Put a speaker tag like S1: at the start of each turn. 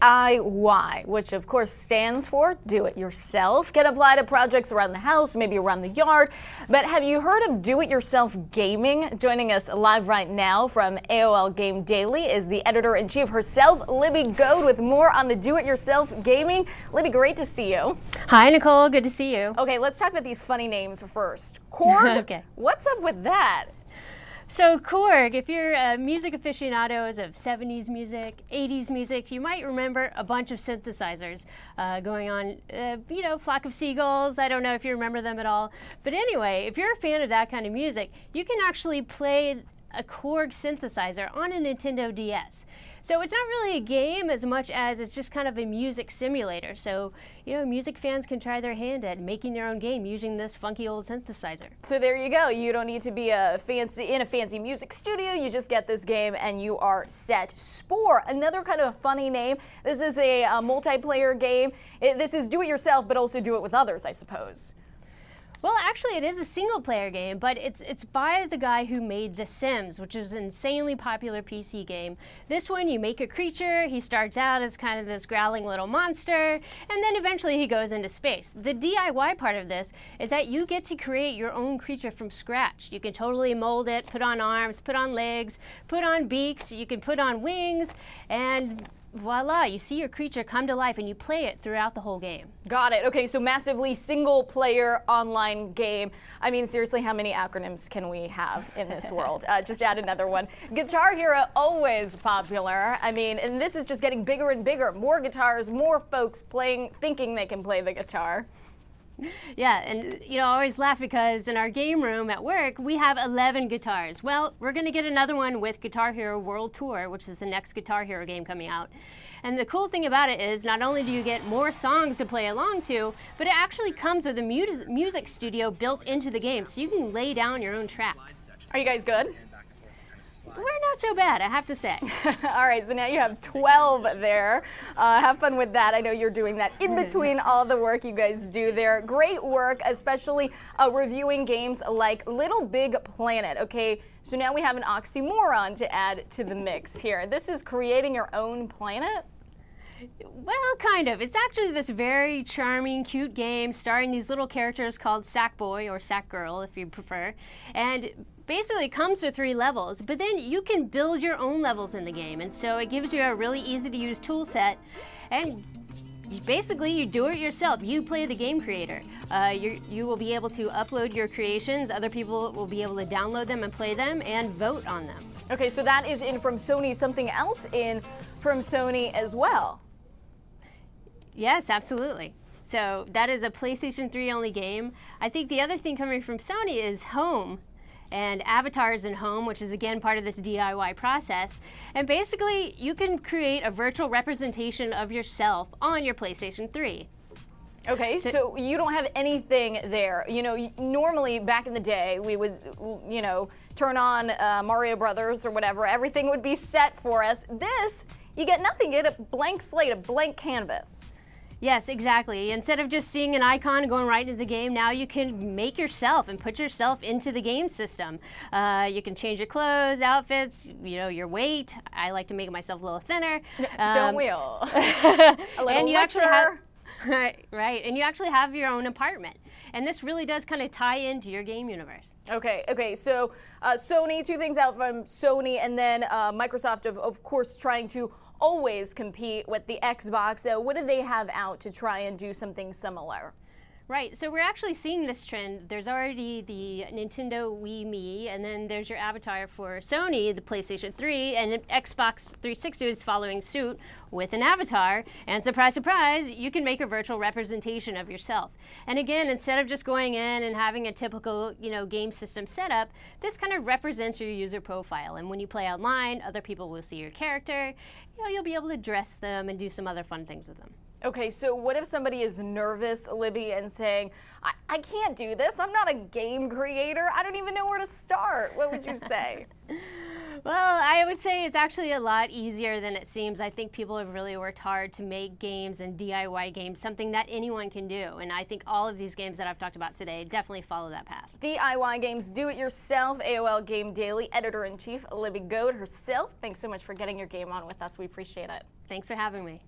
S1: DIY, which of course stands for do it yourself, can apply to projects around the house, maybe around the yard. But have you heard of do it yourself gaming? Joining us live right now from AOL Game Daily is the editor-in-chief herself, Libby Goad, with more on the do it yourself gaming. Libby, great to see you.
S2: Hi, Nicole. Good to see you.
S1: Okay, let's talk about these funny names first. Korg?
S2: Okay.
S1: What's up with that?
S2: So Korg, if you're music aficionados of 70s music, 80s music, you might remember a bunch of synthesizers going on, Flock of Seagulls. I don't know if you remember them at all. But anyway, if you're a fan of that kind of music, you can actually play a Korg synthesizer on a Nintendo DS. So it's not really a game as much as it's just kind of a music simulator. So, music fans can try their hand at making their own game using this funky old synthesizer.
S1: So there you go. You don't need to be in a fancy music studio. You just get this game and you are set. Spore, another kind of a funny name. This is a multiplayer game. This is do it yourself, but also do it with others, I suppose.
S2: Well, actually, it is a single-player game, but it's by the guy who made The Sims, which is an insanely popular PC game. This one, you make a creature. He starts out as kind of this growling little monster, and then eventually he goes into space. The DIY part of this is that you get to create your own creature from scratch. You can totally mold it, put on arms, put on legs, put on beaks, you can put on wings, and voila, you see your creature come to life and you play it throughout the whole game.
S1: Got it. Okay, so massively single-player online game. I mean, seriously, how many acronyms can we have in this world? Just add another one. Guitar Hero, always popular. I mean, and this is just getting bigger and bigger. More guitars, more folks thinking they can play the guitar.
S2: Yeah, and I always laugh because in our game room at work, we have 11 guitars. Well, we're going to get another one with Guitar Hero World Tour, which is the next Guitar Hero game coming out. And the cool thing about it is not only do you get more songs to play along to, but it actually comes with a music studio built into the game, so you can lay down your own tracks.
S1: Are you guys good?
S2: We're not so bad, I have to say.
S1: All right, so now you have 12 there. Have fun with that. I know you're doing that in between all the work you guys do there. Great work, especially reviewing games like Little Big Planet. Okay, so now we have an oxymoron to add to the mix here. This is creating your own planet?
S2: Well, kind of. It's actually this very charming, cute game starring these little characters called Sackboy or Sackgirl, if you prefer. And basically it comes with 3 levels, but then you can build your own levels in the game. And so it gives you a really easy to use tool set. And basically you do it yourself. You play the game creator. You will be able to upload your creations. Other people will be able to download them and play them and vote on them. Okay,
S1: so that is in from Sony. Something else in from Sony as well.
S2: Yes, absolutely. So that is a PlayStation 3 only game. I think the other thing coming from Sony is Home and avatars in Home, which is again part of this DIY process. And basically you can create a virtual representation of yourself on your PlayStation 3.
S1: Okay, so you don't have anything there. Normally back in the day we would, turn on Mario Brothers or whatever. Everything would be set for us. This, you get nothing. You get a blank slate, a blank canvas.
S2: Yes, exactly. Instead of just seeing an icon going right into the game, now you can make yourself and put yourself into the game system. You can change your clothes, outfits, your weight. I like to make myself a little thinner.
S1: Don't we all?
S2: And you actually have right, and you actually have your own apartment. And this really does kind of tie into your game universe.
S1: Okay, so Sony, 2 things out from Sony, and then Microsoft, of course, trying to always compete with the Xbox. So what do they have out to try and do something similar?
S2: Right, so we're actually seeing this trend. There's already the Nintendo Wii Me, and then there's your avatar for Sony, the PlayStation 3, and Xbox 360 is following suit with an avatar. And surprise, surprise, you can make a virtual representation of yourself. And again, instead of just going in and having a typical, game system setup, this kind of represents your user profile. And when you play online, other people will see your character. You'll be able to dress them and do some other fun things with them.
S1: Okay, so what if somebody is nervous, Libby, and saying, I can't do this. I'm not a game creator. I don't even know where to start. What would you say?
S2: Well, I would say it's actually a lot easier than it seems. I think people have really worked hard to make games and DIY games something that anyone can do. And I think all of these games that I've talked about today definitely follow that path.
S1: DIY games, do it yourself. AOL Game Daily editor-in-chief Libby Goad herself. Thanks so much for getting your game on with us. We appreciate it.
S2: Thanks for having me.